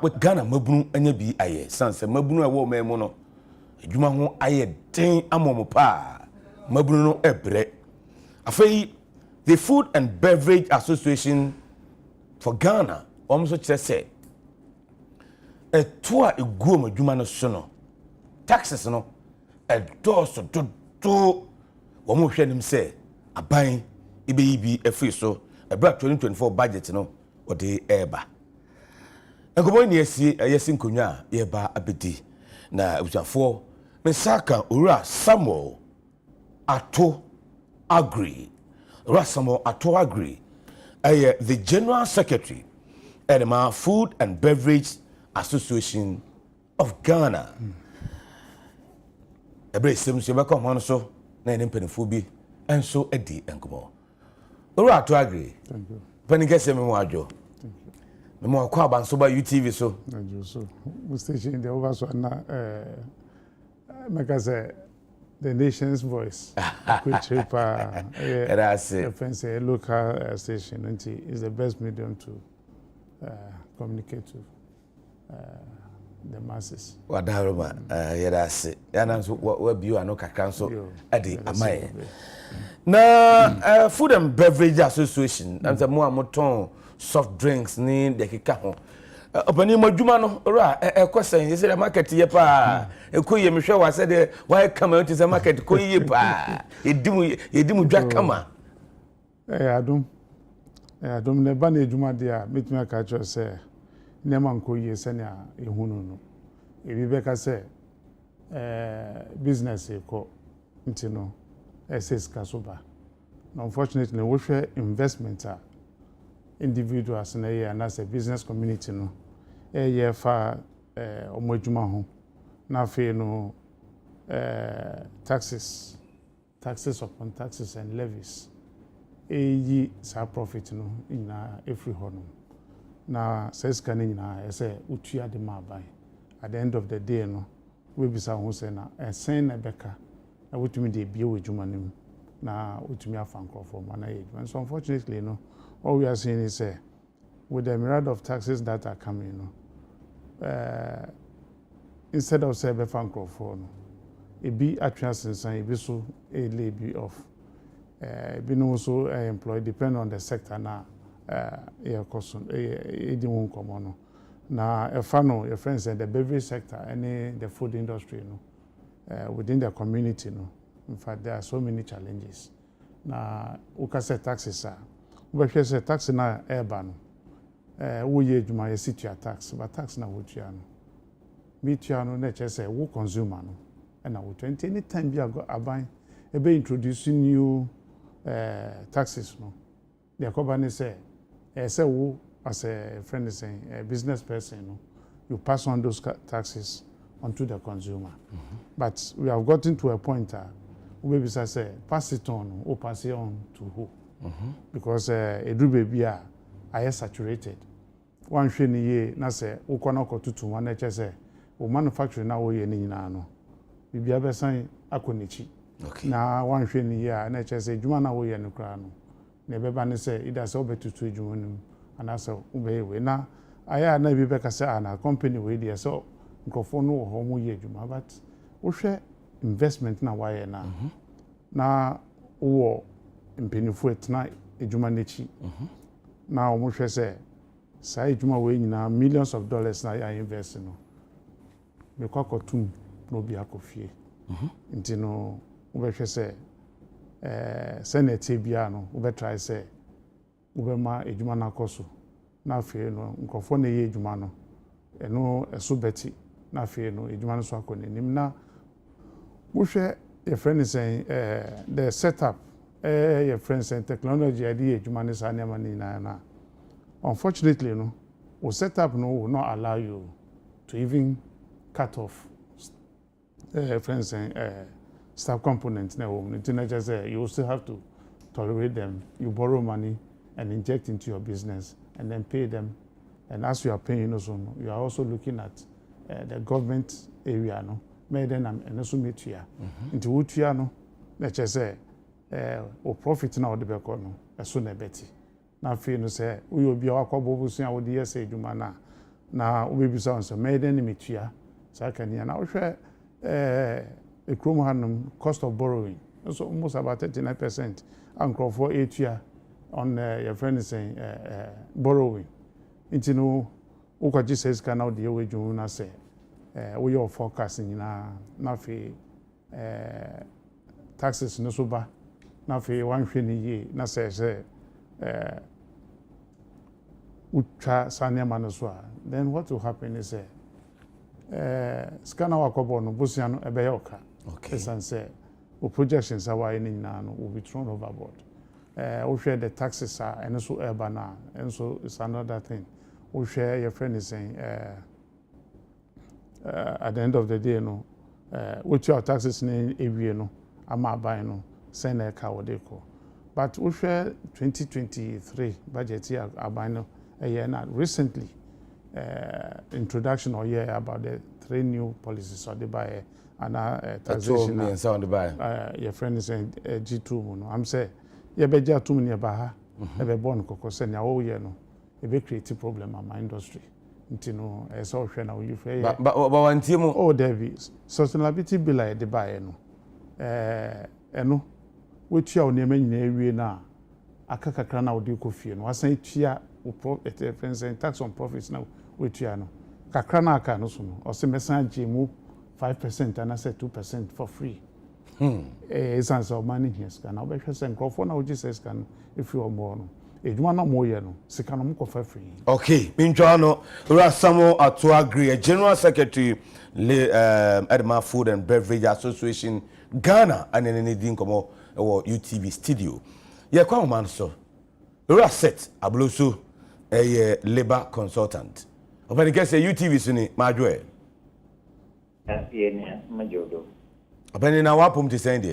with Ghana mabunu anya bi aye sanse mabunu e wo memo no adwuma ho aye den amomo pa mabunu no ebre afei the Food and Beverage Association for Ghana almost kire say to a eguo adwuma no so no taxes no doso do wo mo hwe nim say aban ibeyibi efiri so ebra 2024 budget no ode eba Enkomo ni yesi nkonwa ye ba abedi na abusafo mesaka ora Samuel Ato Agri the General Secretary at the Food and Beverage Association of Ghana. Ebre seems you become one so na penifo bi enso edi enkomo. Ora Ato Agri. Thank you. Penike se me wajo. Mo akwa bansoba UTV so. So we station the over so na make us the nation's voice. Which that's it. Local station is the best medium to communicate to the masses. Wadaroma that's it. Yana so what you are no kakran so ade amaye. Na Food and Beverage Association and the mo amoton soft drinks ni de keka ho opani madwuma no ora kwesen yese the market ye pa ekoye mehwe wa se de why come out is the market ko ye pa edimu dwa kama adum ne ba na adwuma de a metumi aka cho se nema nko ye se na ehunu no ebi be ka se business e ko ntino SS kasoba unfortunately we share investment individuals na here and as a business community no ye fa omodwuma ho na fe no taxes upon taxes and levies yi sa profit no ina every hono na says kan ina say utua de ma ban at the end of the day no we bisa ho say na sen na beka na wotumi de bie wodwuma nim na wotumi afa nkrofo ma na ye and so unfortunately no all we are seeing is with the myriad of taxes that are coming, instead of say be francophone, it be attractions and it be so a lady of be also employed depend on the sector now. Now, a funnel, your friends said the beverage sector, and the food industry, within the community, in fact, there are so many challenges. Now, we can say taxes are. We say tax na urban. We ye juma ye situa tax, but tax na wotua no. Me tua no na che say wo consumer no. And na wotua nti anytime bi aban e be introducing new taxes no. The company say wo as a friend is saying a business person no, you pass on those taxes onto the consumer. But we have gotten to a point we be say pass it on or pass it on to who? Because edu baby are saturated. One hwe ni ye na se ukwana okotutu one na say o manufacturing na wo ye ni nyina no. Bibia be san akonichi. Na one hwe ni ye na say dwuma na wo ye no kra no. Na be ba ne say ida se obetutu dwuma nim ana se ubeye na aya na bi be ka say na company we dey so nkofo no ho mo ye dwuma but wo hwe investment na wa ye na wo mpenifu etna ejuma nechi na omo hwe se sai ejuma we nyina millions of dollars na ya invest no me kwakotum no bi akofie nti no wo be hwe se senate bia no wo be try se wo be ma ejuma na koso na afie no nkofo na ye ejuma no eno eso beti na afie no ejuma no so akonenim na wo hwe your friend is saying the setup your friends and technology idea humanist na unfortunately no we set up no will not allow you to even cut off friends and staff components na you still have to tolerate them. You borrow money and inject into your business and then pay them, and as you are paying also you are also looking at the government area no made them and also meet you into what you no let's just say o profit na ode be ko no eso na beti na fe no say we obi akwa bobusu a wode yese adwuma na na wobebisa on so made any metua sa kan ya na wohwe ekrom hanum cost of borrowing so almost about 39% ankrofo etua on your friend is saying borrowing into no ukwaji says can now the way you na say we your forecasting na fe taxes no so ba na fe wan hwe ni ye na say utwa sanya no so then what will happen is scanner wakobo no busia no ebe yoka okay say projections are why ni na no will be thrown overboard we share the taxes are and so urban and so it's another thing we share your friend is saying at the end of the day no with your taxes in area no ama buy no send a car what they call but we share 2023 budget here about no a year now recently introduction or year about the 3 new policies or the buy and taxation your friend is saying G2 no I'm saying ye beja too many ba ha e be born kokose na wo ye no e be create problem in my industry ntino e so hwe na wo yufre ba wantie mu oh Davis sustainability bill like the buy no eno we tua onema nyina ewie na aka kakra na wo de kofie no wasan tua wo tax on profits na we tua no kakra na aka no so no o se mesan agemu 5% and I said 2% for free. It's answer money here scan. I'll be sure send call for now just can if you are more. You want no more no. Second for free. Okay, Minjano Rasamo to agree. General Secretary Edma Food and Beverage Association Ghana and anything come or UTV studio. Yeah, come on so. Ura set ablusu a labor consultant. Open guess a UTV sini majwe. Yeah, majodo. Abani na wapum ti send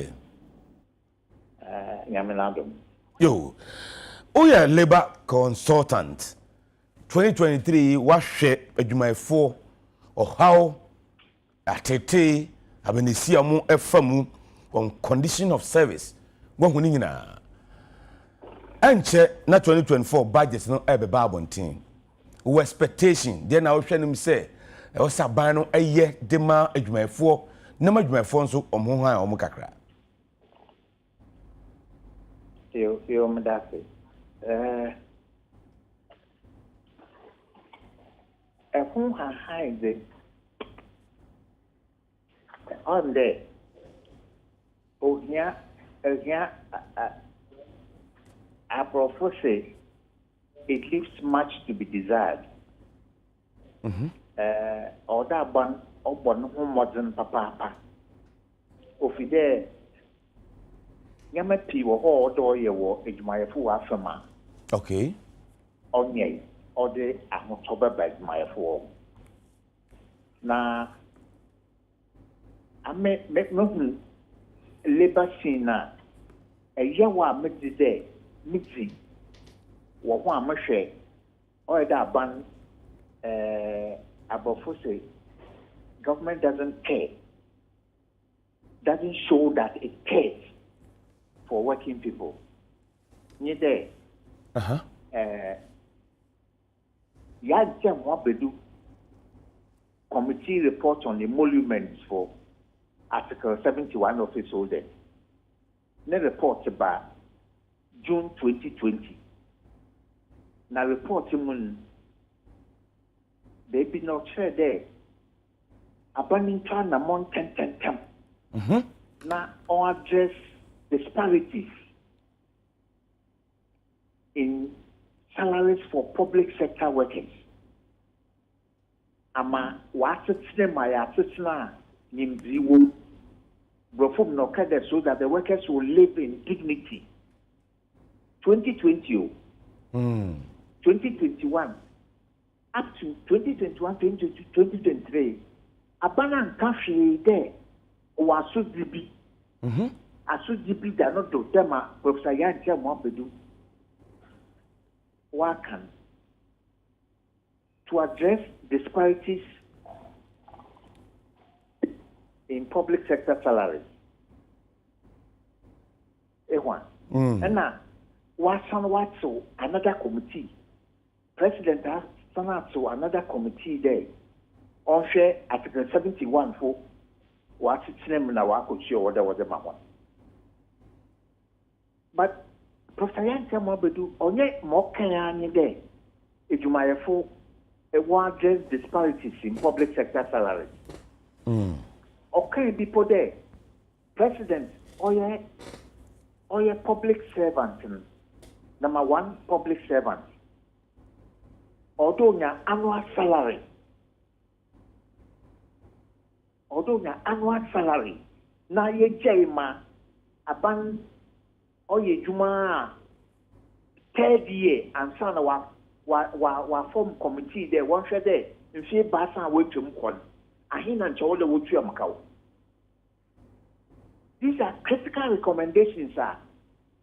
Yameladum. Yo. Oh yeah, labor consultant. 2023 wahwe adwumayefo or how atete abenisia mu efamu on condition of service. Won huni nyina. Anche na 2024 budget no ebe ba abontin. Wo expectation dey na wo hwe nim say e wo saban no eye dema adwumayefo na madwumayefo nso omho han omo kakra. Yo medase. Who has it on there? Oh, yeah, I propose it leaves much to be desired. Or that one, or one modern papa. Of there, Yamapi or door your war, it's my fool after. Okay. On ye, or the October by my four. Now, I make nothing labor scene a yawa midday, midday, what one machine, or that ban about say government doesn't care, doesn't show that it cares for working people. Neither. Yajam Wabedu committee report on emoluments for Article 71 of its order. The report about June 2020. Now report they be not share there. Abaning China among 10. Now on address disparities in salaries for public sector workers. Ama wasitsne maya sitsna nimziwo brofum no kada so that the workers will live in dignity. 2020 2021 up to 2021 2023 abana nkafi there waso dibi aso dibi da no do tema professor Yantia Mwabedu Wakan to address disparities in public sector salaries. And now, Watson Watso, another committee, President has sana to another committee there. On share Article 71 for what it's name na wa kochi or whatever ma. But Professor Yantia Mobedu onye mo kan ani there. Ejumayefo e wa address disparities in public sector salaries. Okay, people there. President oye public servant. Number one, public servant. Although your annual salary. Na ye jaima aban oye juma third year and son wa form committee there one share there. If you basa way to mukon. Ahina nchawo le wotu amakawo. These are critical recommendations, sir.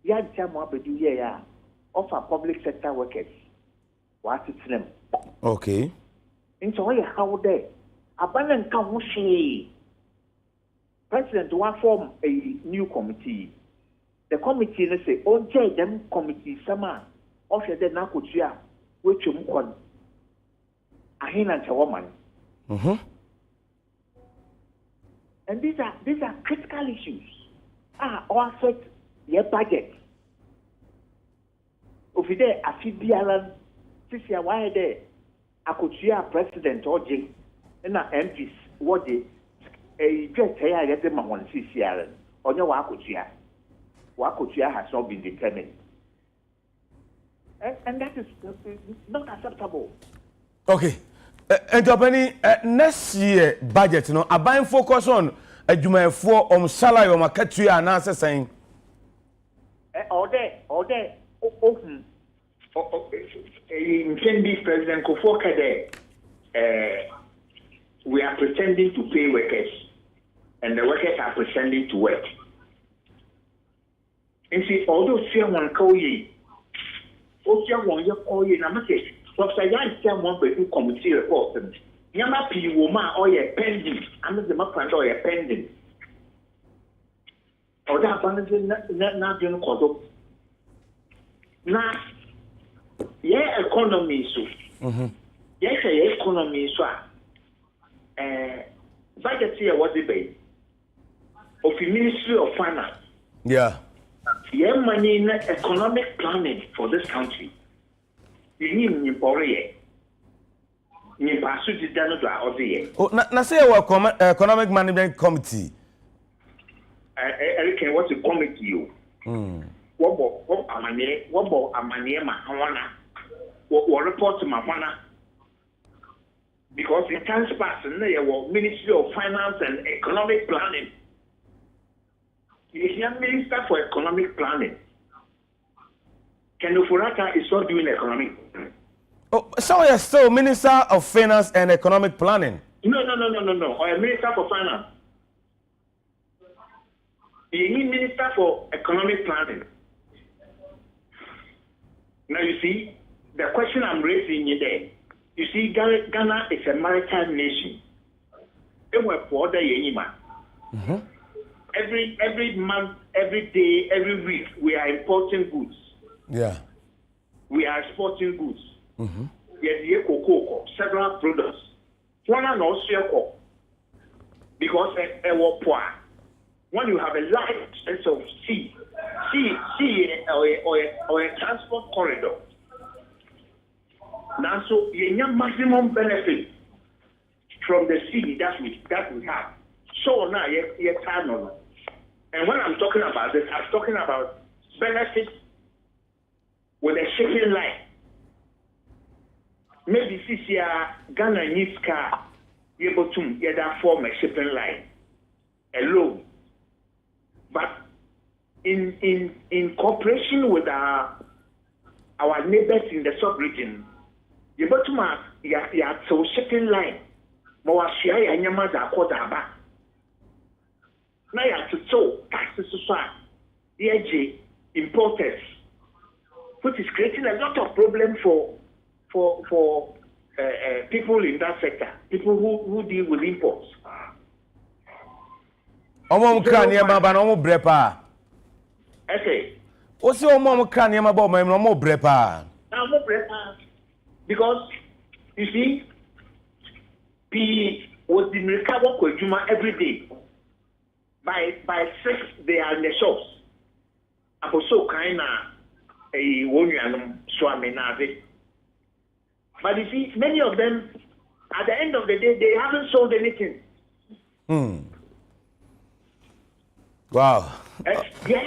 Ya jamu abedu here ya offer public sector workers. What it's them? Okay. Into all how there. Abandon Kamushi. President will form a new committee. The committee they say, oh, them committee sama offer the nakutia which you mukon. Ahina woman. And these are critical issues. Or affect your budget. Over there, a FBR, this year, why there? I could see a president or Jing and MPs, what they just say, I get them on CCR, or no, Wakutia has not been determined. And that is not acceptable. Okay. And next year budget, you know, a buying focus on a Juma for salary or Makatuya and answer saying, all day, open. In this President Kofoka, we are pretending to pay workers, and the workers are pretending to work. And see, although someone call you, or someone you call you, I'm saying, Professor Yan one by committee report. Yama P. Woma or a pending, I'm the Mapan or a pending. Or that not doing Kodo. Now, yeah, economy so. Yes, economy so. Budget here was the of the Ministry of Finance. Yeah. Yeah, money in economic planning for this country. You need to borrow. Oh, na say our economic management committee. Eric, what's a committee? You. What amane ma what report to Mahwana? Because it can pass in the Ministry of Finance and Economic Planning. He is a minister for economic planning. Kendo Furaka is not doing economic planning. Oh, so you're still Minister of Finance and Economic Planning? No. Or a Minister for Finance. You need Minister for Economic Planning. Now you see, the question I'm raising you there. You see, Ghana is a maritime nation. Every month, every day, every week, we are importing goods. Yeah. We are exporting goods. Yes, several products. One and also because when you have a large sense of sea or a transport corridor, now so you have maximum benefit from the sea that we have. So now you can. And when I'm talking about this, I'm talking about benefits with a shipping line. Maybe this year Ghana needs car able to either form a shipping line alone. But in cooperation with our neighbors in the sub-region, you able to mark so shipping line. More share and yamaza kodaba. Now you have to so taxes to EIG importers, which is creating a lot of problem for people in that sector, people who deal with imports. Omo mkrani ema ba na omo brepa. Okay. O si omo mkrani ema ba omo brepa. Now omo brepa because You see, P was the recover Kojuma every day. By 6, they are in the shops. So kind of a one swami. But you see, many of them, at the end of the day, they haven't sold anything. Wow. Yes,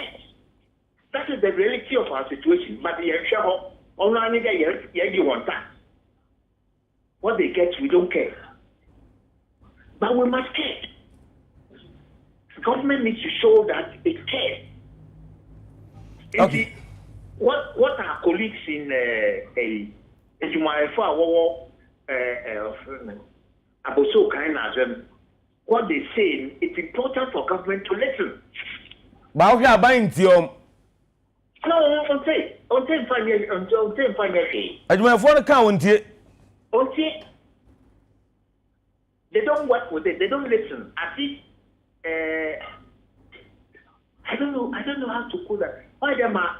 that is the reality of our situation. But the what they get, we don't care. But we must care. The government needs to show that it cares. Okay. What our colleagues in what they say, it's important for government to listen. But we are buying Tiom. No, on I do my phone account here. They don't work with it. They don't listen. I think I don't know how to put that. Why them are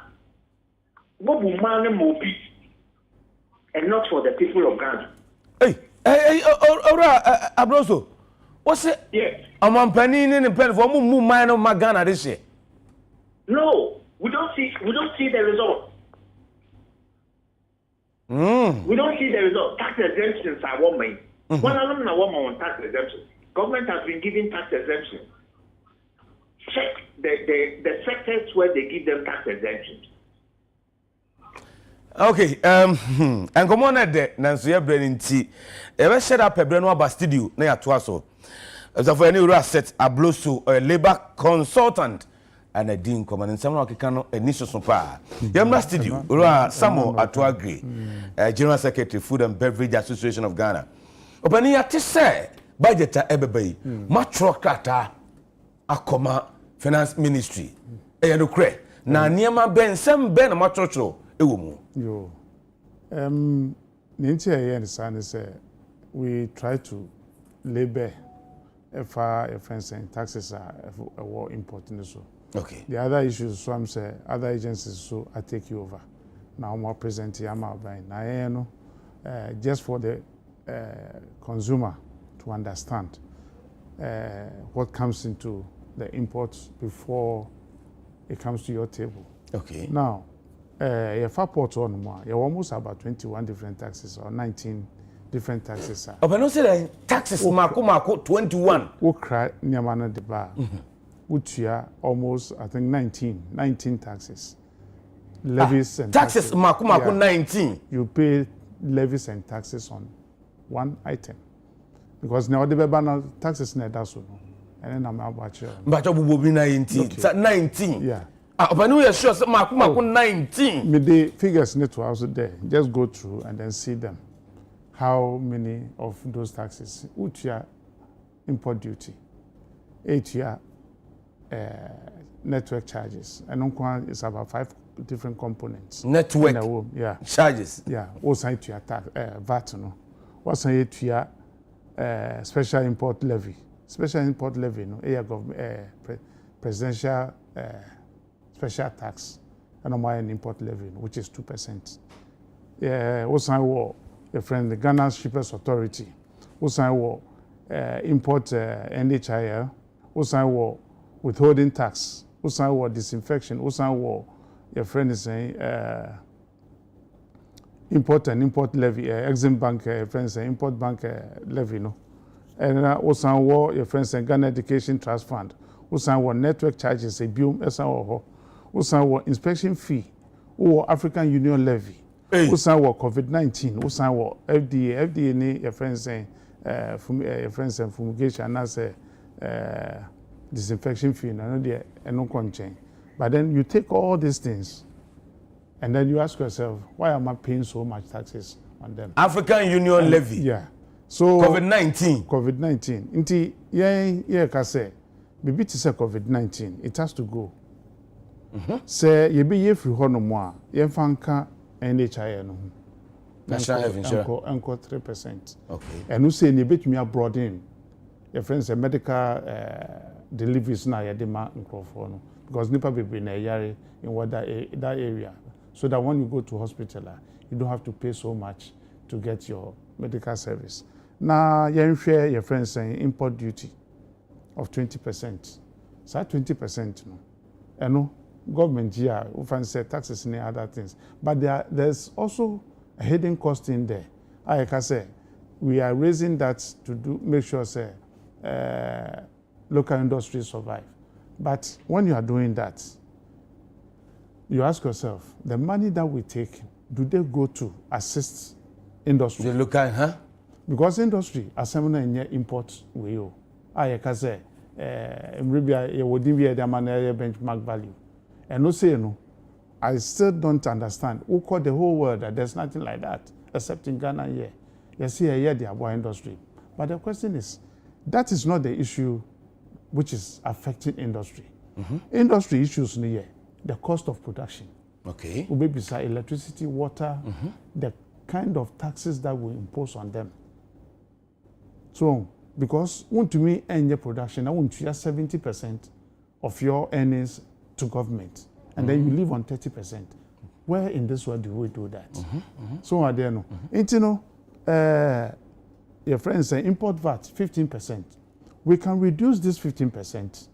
and not for the people of Ghana. Hey, Abroso. What's it? Yes. I'm on penny in the pen for mine of my Ghana this year. No, we don't see the result. We don't see the result. Tax exemptions are one main. One of them are one on tax exemptions. Government has been giving tax exemptions. Check the sectors where they give them tax exemptions. Okay, and come on at that, Nancy Brennan T. Ever set up a brand new studio near Twasso. As for any asset, a bloso, a labor consultant, and a dean command and some Rakano, a niche of power. Yamra studio, Samo Atuagri, General Secretary, Food and Beverage Association of Ghana. Opania to say, budget ebebe, matro kata, akoma, finance ministry, eyadokre, na niema ben, sem ben matrocho, ewumu. Yo, Ninti Ayen say we try to labor a friends and taxes are a war important so. Okay. The other issues, so I'm saying other agencies so I take you over. Now more present here, I'm buying. Now just for the consumer to understand what comes into the imports before it comes to your table. Okay. Now, if I put on more, you're almost about 21 different taxes or 19 different taxes. Oh, but no say taxes mako 21. Who cry Niamana de bar. Which are almost I think 19 taxes. Levies and taxes mako 19. You pay levies and taxes on one item. Because now the banana taxes net that's no. And then I'm about you. But you be 19. 19. Yeah. But no, you're sure mako 19. Me the figures net to also there. Just go through and then see them. How many of those taxes? Which are import duty, 8 year network charges, and on is about 5 different components. Network yeah. charges. Yeah. Also to your tax VAT no. What's to your special import levy? Special import levy no. Government presidential special tax and an import levy which is 2%. Yeah. Also your friend the Ghana Shippers Authority. Also import NHIL. Also withholding tax. Also disinfection. Also your friend is saying import and import levy. Exim Bank friend saying import bank levy no. And also your friend saying Ghana Education Trust Fund. Also network charges a bill. Also inspection fee. Or African Union levy. Also COVID-19. Also FDA ni your friend saying your friend saying fumigation and that's disinfection fee. No there and no contain. But then you take all these things, and then you ask yourself, why am I paying so much taxes on them? African Union levy. Yeah. So COVID-19. Inti yeah can say, maybe to say COVID-19, it has to go. Say you be ye free no more. Ye fanka NHIL no. National Health Insurance. Anko 3%. Okay. And you say you bet me abroad in. Your friends say medical deliveries na ya demand for no. Because nipa be na yare in what that area, so that when you go to hospital, you don't have to pay so much to get your medical service. Now, your friends saying import duty of 20%. So 20%, no. And no government here, we find say taxes and other things. But there's also a hidden cost in there. I can say we are raising that to make sure say local industries survive. But when you are doing that, you ask yourself, the money that we take, do they go to assist industry? The local, huh? Because industry, assembly and import we owe. I can say, maybe I would give you the benchmark value. And no say no, I still don't understand. Who call the whole world that there's nothing like that, except in Ghana here. You see here the abo industry. But the question is, that is not the issue which is affecting industry. Industry issues in here, the cost of production. Okay. Maybe electricity, water, the kind of taxes that we impose on them. So, because to me, any production, I want to share 70% of your earnings to government, and then you live on 30%. Where in this world do we do that? So, I don't know. And you know, your friends say import VAT 15%. We can reduce this 15%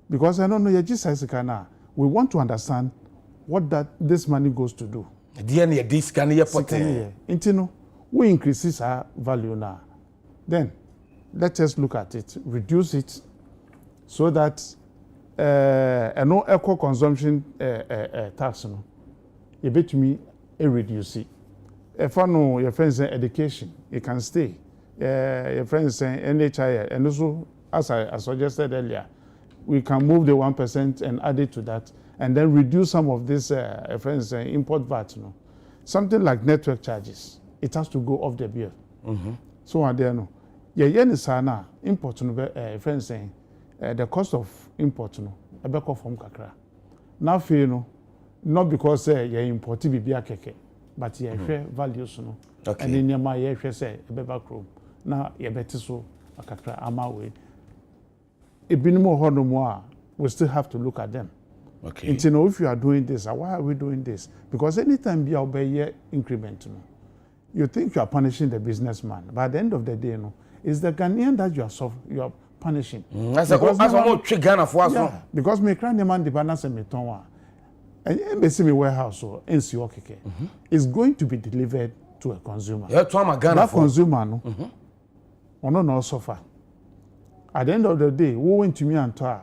because I don't know. We want to understand what this money goes to do. This can be and you know, we increase our value now. Then let us look at it, reduce it, so that no eco consumption tax, no, you bet me reduce it. If I know your friends say education, you can stay. Your friends say NHI, and also as I suggested earlier, we can move the 1% and add it to that, and then reduce some of this friends say import VAT. No, something like network charges, it has to go off the bill. So I don't know. Yeah, sana import no friends saying the cost of import no a back from kakra. Now feel no, not because you import bibia keke, but you share values no. Okay. And then you might share say a back room. Now you better so a kakra ama way. It be more no more. We still have to look at them. Okay. And you know, if you are doing this, why are we doing this? Because anytime you obey increment, no, you think you are punishing the businessman, but at the end of the day, no, it's the Ghanaian that you are punishing. As a more trick Ghana for us. Yeah, because me cry demand the balance and me tonwa. And me warehouse or NCO keke is going to be delivered to a consumer. Yeah, to a Ghana that consumer no, or no suffer. At the end of the day, who went to me and told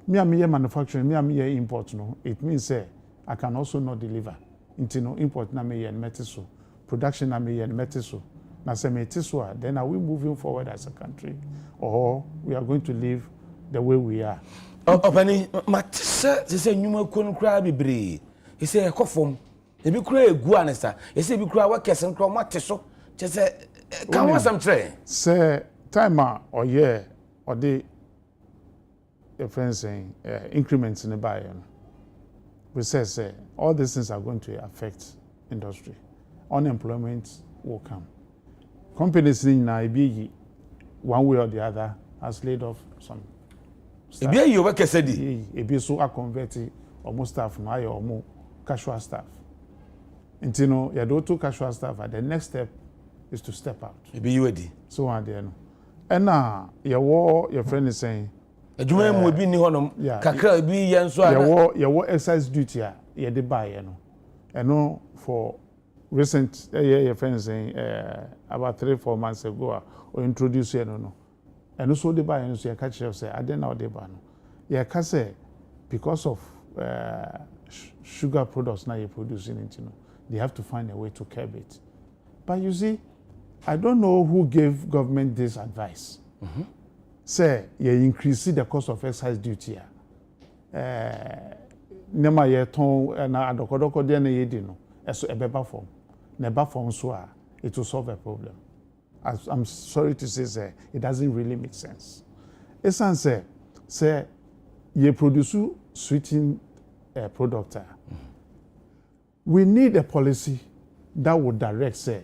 me and me manufacturing, me and me import no, it means I can also not deliver. Into no import na me and metiso, production na me and metiso. Na se metiso, then are we moving forward as a country, or we are going to live the way we are? Opani, matisa, they say you couldn't cry be. He say a coffin. If you cry guanesta, he say you cry what kesson cry matiso. Just say, come on some train. Say timer or year or the friends saying increments in the buyer. We say all these things are going to affect industry. Unemployment will come. Companies in Nairobi, one way or the other, has laid off some staff. If you work as a D, if you so are converted almost staff now or more casual staff. And you know, you do two casual staff, and the next step is to step out. If you ready. So on there, no. And now your friend is saying. You will be near him. Kakra be yen so. Your excise duty, you de buy, you know. And no for recent your friend saying about 3-4 months ago or introduce you no. And also the buy and so you catch you say I didn't know the ban. Yeah, can say because of sugar products now you're producing it, you know, they have to find a way to curb it. But you see, I don't know who gave government this advice. Say you increase the cost of excise duty. Nema ye ton na adokodoko de na ye di no. Eso ebeba form. Neba form so it will solve a problem. I'm sorry to say it doesn't really make sense. Esan say you produce sweetened product. We need a policy that would direct say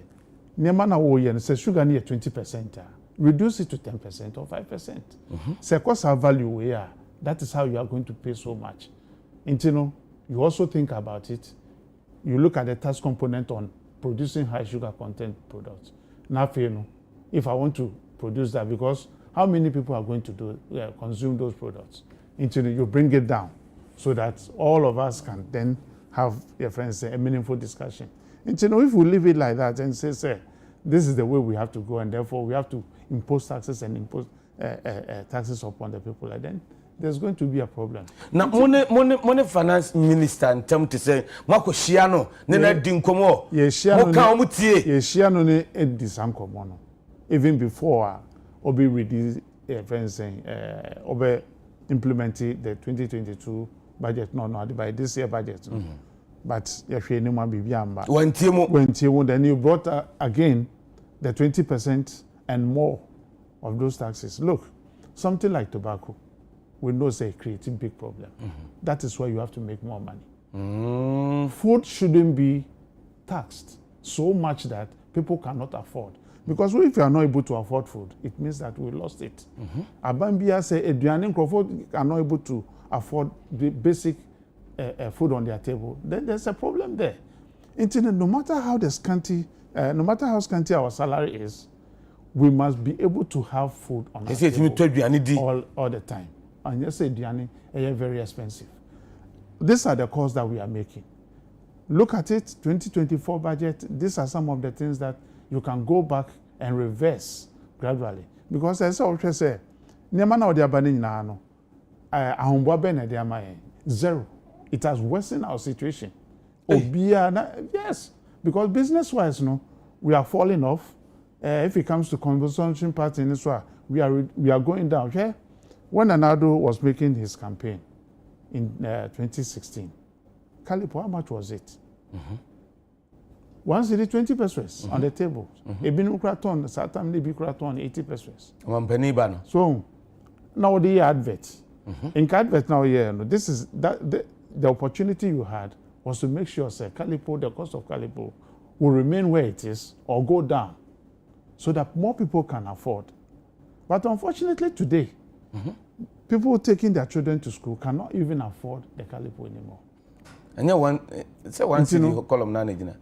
nema na wo ye say sugar near 20%. Reduce it to 10% or 5%. Say cost our value we are. That is how you are going to pay so much. And you know, you also think about it. You look at the tax component on producing high sugar content products. Nothing. If I want to produce that, because how many people are going to consume those products? Until you bring it down, so that all of us can then have, your friends say, a meaningful discussion. And if we leave it like that and say, this is the way we have to go, and therefore we have to impose taxes and impose taxes upon the people, and then there's going to be a problem. Now, money finance minister and tell to say, Marco Shiano, Nena Dinkomo, Shiano Disankomono. Even before Obi released Obi implemented the 2022 budget, by this year budget. But if you when then you brought again the 20% and more of those taxes. Look, something like tobacco, we know say creating big problem. That is why you have to make more money. Food shouldn't be taxed so much that people cannot afford. Because if you are not able to afford food, it means that we lost it. Abambia say Eduane Crawford are not able to afford the basic food on their table. Then there's a problem there. No matter how scanty our salary is, we must be able to have food on the table all the time. And you say Eduane is very expensive. These are the costs that we are making. Look at it, 2024 budget. These are some of the things that you can go back and reverse gradually. Because as I always say, zero. It has worsened our situation. Yes, because business-wise, we are falling off. If it comes to consumption part in Israel, we are going down. Okay? When Anado was making his campaign in 2016, Calipo, how much was it? 1 cedi 20 pesos on the table. Ebinu kraton, Satam Libi kraton 80 pesos. So now the advert. In advert now, this is that the opportunity you had was to make sure, say, Calipo, the cost of Calipo will remain where it is or go down, so that more people can afford. But unfortunately today, people taking their children to school cannot even afford the Calipo anymore. And one cedi column nane.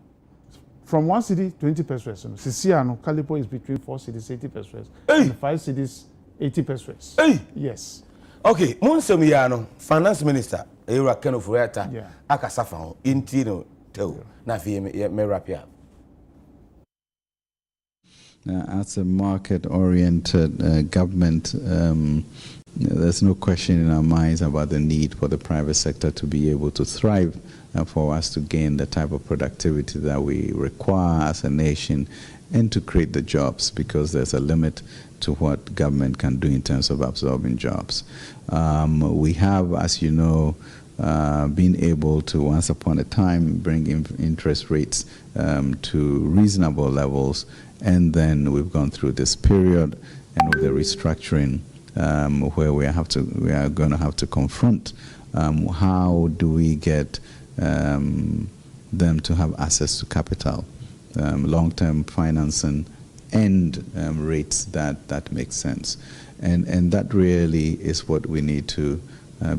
From 1 cedi 20 pesos, Siciano Calipo is between 4 cedis 80 pesos and 5 cedis 80 pesos. Yes. Okay, Monsignor Finance Minister, Era Ken of Reata, Akasafa, Intino, Tell, Nafi, Merapia. As a market-oriented government, there's no question in our minds about the need for the private sector to be able to thrive and for us to gain the type of productivity that we require as a nation and to create the jobs, because there's a limit to what government can do in terms of absorbing jobs. We have, as you know, been able to, once upon a time, bring interest rates to reasonable levels, and then we've gone through this period and with the restructuring where we are going to have to confront how do we get them to have access to capital, long-term financing, and rates that make sense, and that really is what we need to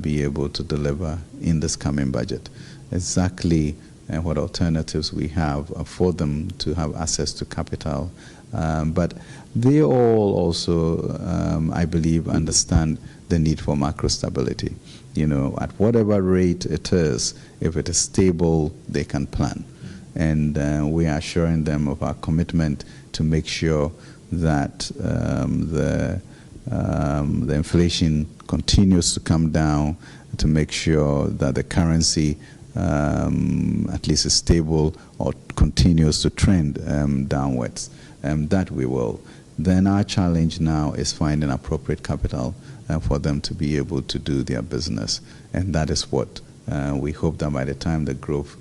be able to deliver in this coming budget. Exactly what alternatives we have for them to have access to capital, but they all also, I believe, understand the need for macro stability. You know, at whatever rate it is, if it is stable, they can plan. And we are assuring them of our commitment to make sure that the inflation continues to come down, to make sure that the currency at least is stable or continues to trend downwards. That we will. Then our challenge now is finding appropriate capital for them to be able to do their business. And that is what we hope that by the time the growth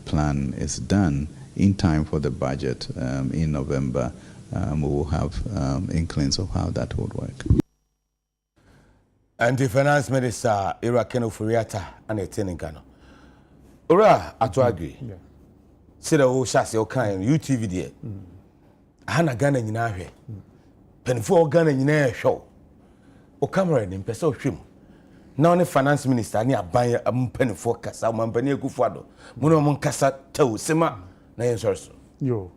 plan is done, in time for the budget in November, we will have inklings of how that would work. And the Finance Minister, Ira Keno Furiata, and a Tenikano. Ora, I to agree. Say the whole chassis, kind UTV there. Hana Ghana in our head. Penfo Ghana in our show. O camera in Peso Shim. Now the Finance Minister, near buy a penny for Casa, Mampania Gufado. Monomon Casa, Tau, Sema, Nayan Sorso. Yo.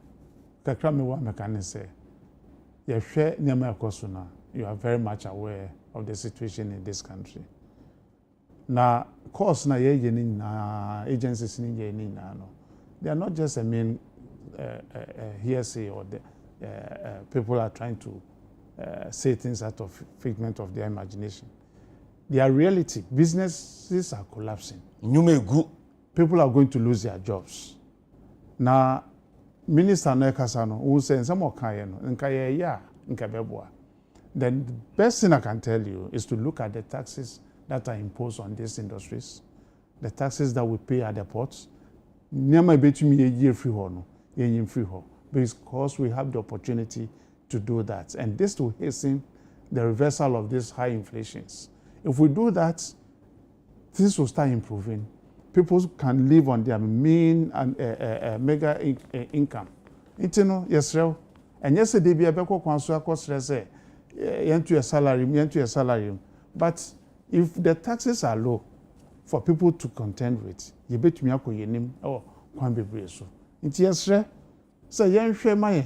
kakra me wa mekane say ye hwe nyama ekoso na you are very much aware of the situation in this country. Na course na ye ni na agencies ni ye ni na no, they are not just a mean hearsay or the people are trying to say things out of figment of their imagination. They are reality. Businesses are collapsing. People are going to lose their jobs. Now, Minister Nekasano, who says some more kayeno, nkaye ya, nkabebwa. Then the best thing I can tell you is to look at the taxes that are imposed on these industries, the taxes that we pay at the ports. Nyama betumi ye year free ho no, ye free ho, because we have the opportunity to do that, and this will hasten the reversal of these high inflations. If we do that, things will start improving. People can live on their mean and mega income. You know, yes, real. And yesterday, be a better consumer cost say, into a salary. But if the taxes are low for people to contend with, you bet me ako yenim or kwan bebre so. It's yes, real. So yen share my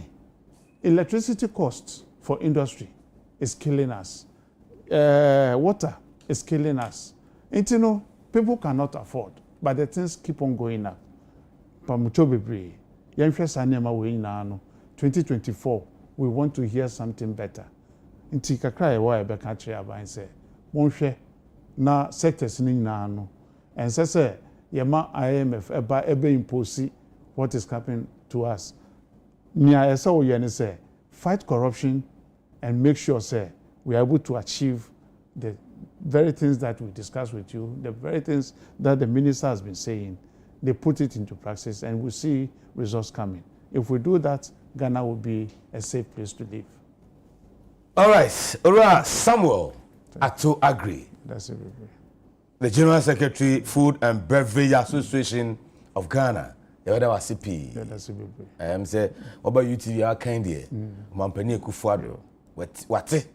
electricity costs for industry is killing us. Water is killing us. And you know, people cannot afford, but the things keep on going up. Pamucho bebre, yenhwe sanema we na no. 2024, we want to hear something better. Inti kakra e wa e be ka kire aban say, monhwe na sectors ni na no. And say yema IMF ebe impose what is happening to us. Nia esa wo ye ne say, fight corruption and make sure say we are able to achieve the very things that we discussed with you, the very things that the minister has been saying. They put it into practice and we see results coming. If we do that, Ghana will be a safe place to live. All right. Ora Samuel Ato agree. That's it. The General Secretary, Food and Beverage Association of Ghana. The other was CP. Yeah, that's it. I'm say, what about UTV are kind here? Mampani Kufuado. What?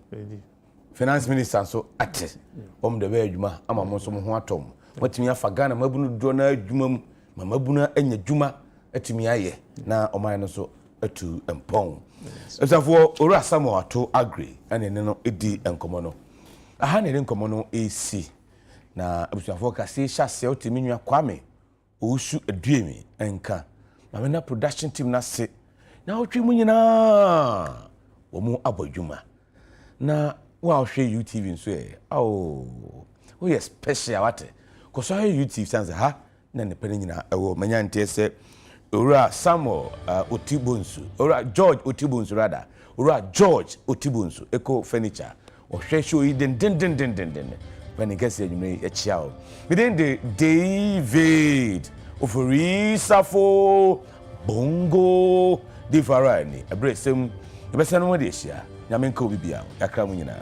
Finance Minister so ate. The way Juma, I'm a monsom who atom. What me for Ghana, Mabunu Dona Jumam, Mamabuna and Juma, etimiaye. Na Omano so to empong. As for Ora Samoa to agree, and in no edi and commono. A hundred in commono AC. Na Abusafoka say, shall sell to Minia Kwame, who shoot a dreamy and can. Mamma production team na say, now Trimunina, Omo Abojuma. Na wow, share UTV and say, oh, yes, special what? Because I UTV stands ha, then the penina, oh, Manyan say. Ora Samuel Otibunsu, Ora George Otibunsu rather, Ora George Otibunsu, Eco Furniture, or show you den. When he gets here, you may a child. Within the David Oforisafo Bongo Divarani, a brace him, the best one this year, Yamen Kobe Bia, Yakramunina.